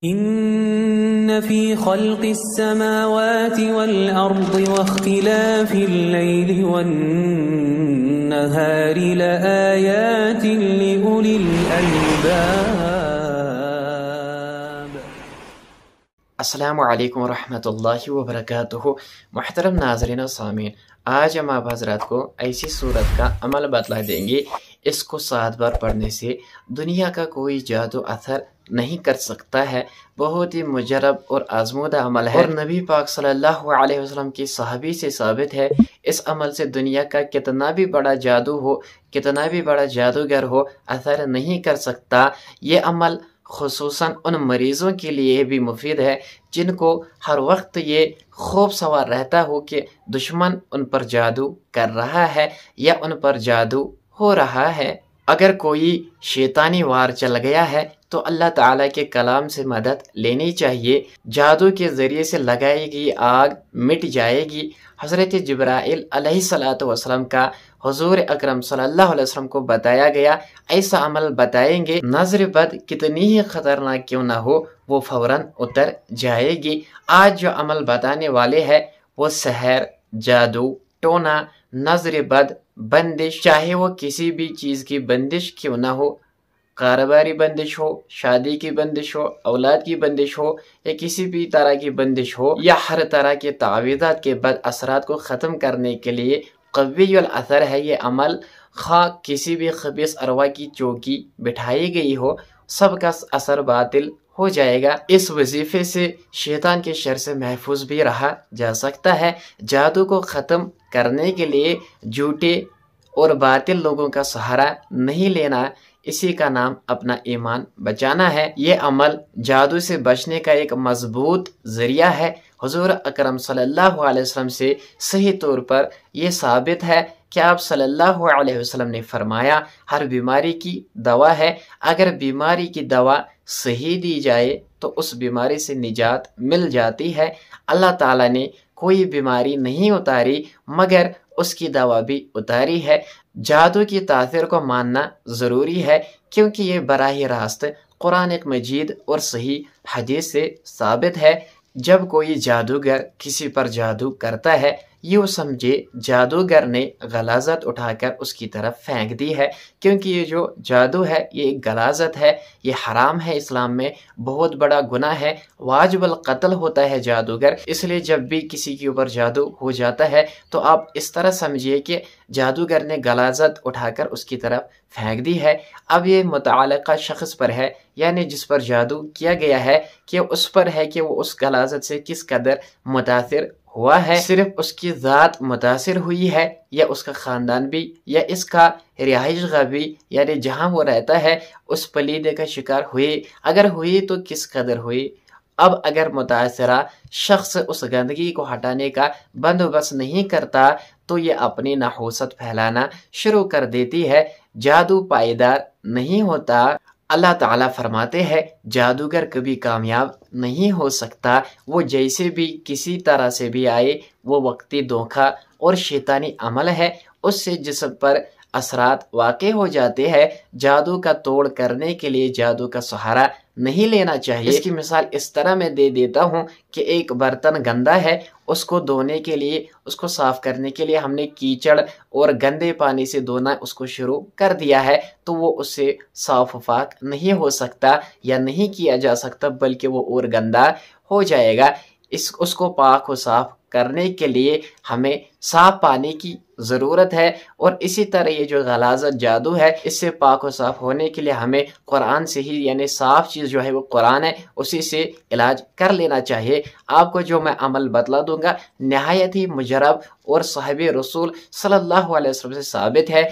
إن في خلق السماوات والأرض واختلاف الليل والنهار لآيات لأولي الألباب۔ السلام علیکم ورحمۃ اللہ وبرکاتہ۔ محترم ناظرین و سامعین، آج ہم آپ حضرات کو ایسی صورت کا عمل بتلا دیں گے، اس کو 7 بار پڑھنے سے دنیا کا کوئی جادو اثر نہیں کر سکتا ہے۔ بہت ہی مجرب اور آزمودہ عمل ہے، اور نبی پاک صلی اللہ علیہ وسلم کی صحابی سے ثابت ہے۔ اس عمل سے دنیا کا کتنا بھی بڑا جادو ہو، کتنا بھی بڑا جادوگر ہو، اثر نہیں کر سکتا۔ یہ عمل خصوصاً ان مریضوں کے لیے بھی مفید ہے جن کو ہر وقت یہ خوف سوار رہتا ہو کہ دشمن ان پر جادو کر رہا ہے یا ان پر جادو ہو رہا ہے۔ اگر کوئی شیطانی وار چل گیا ہے تو اللہ تعالیٰ کے کلام سے مدد لینی چاہیے۔ جادو کے ذریعے سے لگائی گئی آگ مٹ جائے گی۔ حضرت جبرائیل علیہ السلام کا حضور اکرم صلی اللہ علیہ وسلم کو بتایا گیا ایسا عمل بتائیں گے، نظر بد کتنی ہی خطرناک کیوں نہ ہو وہ فوراً اتر جائے گی۔ آج جو عمل بتانے والے ہیں وہ سحر، جادو ٹونا، نظر بد، بندش، چاہے وہ کسی بھی چیز کی بندش کیوں نہ ہو، کاروباری بندش ہو، شادی کی بندش ہو، اولاد کی بندش ہو، یا کسی بھی طرح کی بندش ہو، یا ہر طرح کے تعویذات کے بد اثرات کو ختم کرنے کے لیے قوی الاثر ہے یہ عمل۔ خواہ کسی بھی خبیث ارواح کی چوکی بٹھائی گئی ہو، سب کا اثر باطل ہو جائے گا۔ اس وظیفے سے شیطان کے شر سے محفوظ بھی رہا جا سکتا ہے۔ جادو کو ختم کرنے کے لیے جھوٹے اور باطل لوگوں کا سہارا نہیں لینا، اسی کا نام اپنا ایمان بچانا ہے۔ یہ عمل جادو سے بچنے کا ایک مضبوط ذریعہ ہے۔ حضور اکرم صلی اللہ علیہ وسلم سے صحیح طور پر یہ ثابت ہے کہ آپ صلی اللہ علیہ وسلم نے فرمایا ہر بیماری کی دوا ہے، اگر بیماری کی دوا صحیح دی جائے تو اس بیماری سے نجات مل جاتی ہے۔ اللہ تعالیٰ نے کوئی بیماری نہیں اتاری مگر اس کی دوا بھی اتاری ہے۔ جادو کی تاثیر کو ماننا ضروری ہے کیونکہ یہ براہ راست قرآن مجید اور صحیح حدیث سے ثابت ہے۔ جب کوئی جادوگر کسی پر جادو کرتا ہے، یوں سمجھے جادوگر نے غلاظت اٹھا کر اس کی طرف پھینک دی ہے، کیونکہ یہ جو جادو ہے یہ ایک غلاظت ہے، یہ حرام ہے، اسلام میں بہت بڑا گناہ ہے، واجب القتل ہوتا ہے جادوگر۔ اس لیے جب بھی کسی کے اوپر جادو ہو جاتا ہے تو آپ اس طرح سمجھیے کہ جادوگر نے غلاظت اٹھا کر اس کی طرف پھینک دی ہے۔ اب یہ متعلقہ شخص پر ہے، یعنی جس پر جادو کیا گیا ہے، کہ اس پر ہے کہ وہ اس غلاظت سے کس قدر متاثر ہوا ہے۔ صرف اس کی ذات متاثر ہوئی ہے یا اس کا خاندان بھی، یا اس کا رہائش گاہ بھی، یعنی جہاں وہ رہتا ہے اس پلیدے کا شکار ہوئی، اگر ہوئی تو کس قدر ہوئی۔ اب اگر متاثرہ شخص اس گندگی کو ہٹانے کا بندوبست نہیں کرتا تو یہ اپنی نحوست پھیلانا شروع کر دیتی ہے۔ جادو پائیدار نہیں ہوتا۔ اللہ تعالیٰ فرماتے ہیں جادوگر کبھی کامیاب نہیں ہو سکتا، وہ جیسے بھی کسی طرح سے بھی آئے وہ وقتی دھوکہ اور شیطانی عمل ہے، اس سے جسم پر اثرات واقع ہو جاتے ہیں۔ جادو کا توڑ کرنے کے لیے جادو کا سہارا نہیں لینا چاہیے۔ اس کی مثال اس طرح میں دے دیتا ہوں کہ ایک برتن گندا ہے، اس کو دھونے کے لیے، اس کو صاف کرنے کے لیے ہم نے کیچڑ اور گندے پانی سے دھونا اس کو شروع کر دیا ہے تو وہ اس سے صاف و پاک نہیں ہو سکتا یا نہیں کیا جا سکتا، بلکہ وہ اور گندا ہو جائے گا۔ اس کو پاک و صاف کرنے کے لیے ہمیں صاف پانی کی ضرورت ہے، اور اسی طرح یہ جو غلاظت جادو ہے اس سے پاک و صاف ہونے کے لیے ہمیں قرآن سے ہی، یعنی صاف چیز جو ہے وہ قرآن ہے، اسی سے علاج کر لینا چاہیے۔ آپ کو جو میں عمل بتلا دوں گا نہایت ہی مجرب اور صحابی رسول صلی اللہ علیہ وسلم سے ثابت ہے۔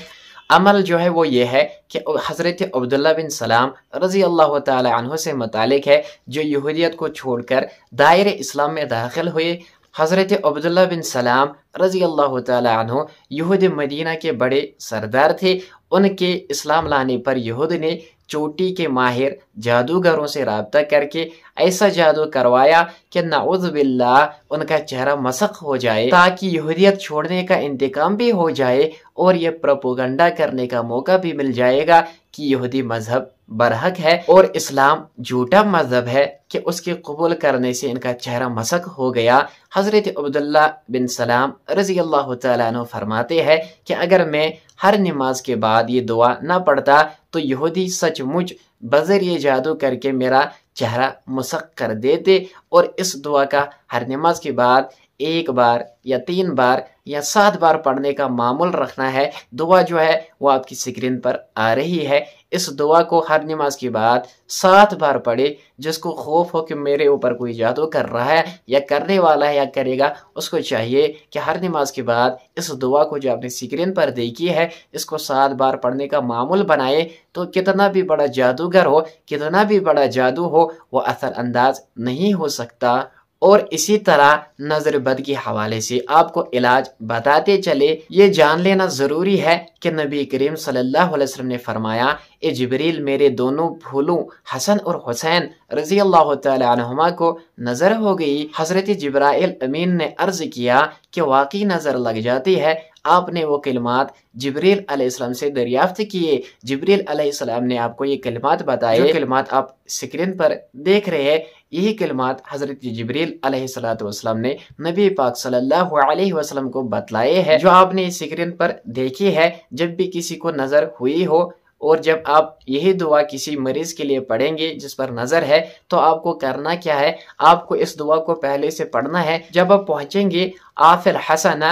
عمل جو ہے وہ یہ ہے کہ حضرت عبداللہ بن سلام رضی اللہ تعالی عنہ سے متعلق ہے، جو یہودیت کو چھوڑ کر دائر اسلام میں داخل ہوئے۔ حضرت عبداللہ بن سلام رضی اللہ تعالی عنہ یہود مدینہ کے بڑے سردار تھے۔ ان کے اسلام لانے پر یہود نے چوٹی کے ماہر جادوگروں سے رابطہ کر کے ایسا جادو کروایا کہ نعوذ باللہ ان کا چہرہ مسخ ہو جائے، تاکہ یہودیت چھوڑنے کا انتقام بھی ہو جائے اور یہ پروپیگنڈا کرنے کا موقع بھی مل جائے گا کہ یہودی مذہب برحق ہے اور اسلام جھوٹا مذہب ہے کہ اس کے قبول کرنے سے ان کا چہرہ مسخ ہو گیا۔ حضرت عبداللہ بن سلام رضی اللہ تعالیٰ عنہ فرماتے ہیں کہ اگر میں ہر نماز کے بعد یہ دعا نہ پڑھتا تو یہودی سچ مچ بذریعہ جادو کر کے میرا چہرہ مسخ کر دیتے، اور اس دعا کا ہر نماز کے بعد 1 بار یا 3 بار یا 7 بار پڑھنے کا معمول رکھنا ہے۔ دعا جو ہے وہ آپ کی سکرین پر آ رہی ہے، اس دعا کو ہر نماز کے بعد 7 بار پڑھے۔ جس کو خوف ہو کہ میرے اوپر کوئی جادو کر رہا ہے یا کرنے والا ہے یا کرے گا، اس کو چاہیے کہ ہر نماز کے بعد اس دعا کو جو آپ نے سکرین پر دیکھی ہے اس کو 7 بار پڑھنے کا معمول بنائے، تو کتنا بھی بڑا جادوگر ہو، کتنا بھی بڑا جادو ہو، وہ اثر انداز نہیں ہو سکتا۔ اور اسی طرح نظر بد کے حوالے سے آپ کو علاج بتاتے چلے، یہ جان لینا ضروری ہے کہ نبی کریم صلی اللہ علیہ وسلم نے فرمایا، اے جبریل میرے دونوں پھولوں حسن اور حسین رضی اللہ تعالی عنہما کو نظر ہو گئی۔ حضرت جبرائیل امین نے عرض کیا کہ واقعی نظر لگ جاتی ہے۔ آپ نے وہ کلمات جبریل علیہ السلام سے دریافت کیے، جبریل علیہ السلام نے آپ کو یہ کلمات بتائے، جو کلمات آپ سکرین پر دیکھ رہے ہیں یہی کلمات حضرت جبریل علیہ السلام نے نبی پاک صلی اللہ علیہ وسلم کو بتلائے ہیں، جو آپ نے سکرین پر دیکھی ہے۔ جب بھی کسی کو نظر ہوئی ہو اور جب آپ یہی دعا کسی مریض کے لیے پڑھیں گے جس پر نظر ہے، تو آپ کو کرنا کیا ہے، آپ کو اس دعا کو پہلے سے پڑھنا ہے۔ جب آپ پہنچیں گے آف الحسن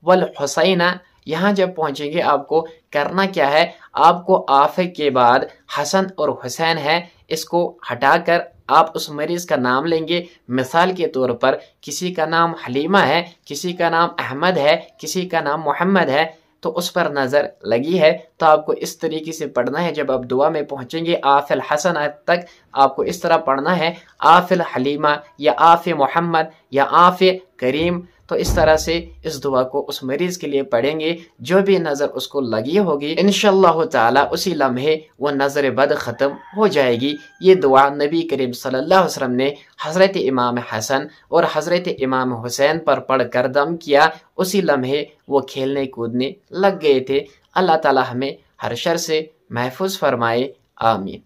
والحسین، یہاں جب پہنچیں گے آپ کو کرنا کیا ہے، آپ کو آف کے بعد حسن اور حسین ہے، اس کو ہٹا کر آپ اس مریض کا نام لیں گے۔ مثال کے طور پر کسی کا نام حلیمہ ہے، کسی کا نام احمد ہے، کسی کا نام محمد ہے، تو اس پر نظر لگی ہے، تو آپ کو اس طریقے سے پڑھنا ہے۔ جب آپ دعا میں پہنچیں گے آف الحسن تک، آپ کو اس طرح پڑھنا ہے، آف الحلیمہ یا آف محمد یا آف کریم۔ تو اس طرح سے اس دعا کو اس مریض کے لیے پڑھیں گے، جو بھی نظر اس کو لگی ہوگی انشاءاللہ تعالی اسی لمحے وہ نظر بد ختم ہو جائے گی۔ یہ دعا نبی کریم صلی اللہ علیہ وسلم نے حضرت امام حسن اور حضرت امام حسین پر پڑھ کر دم کیا، اسی لمحے وہ کھیلنے کودنے لگ گئے تھے۔ اللہ تعالی ہمیں ہر شر سے محفوظ فرمائے، آمین۔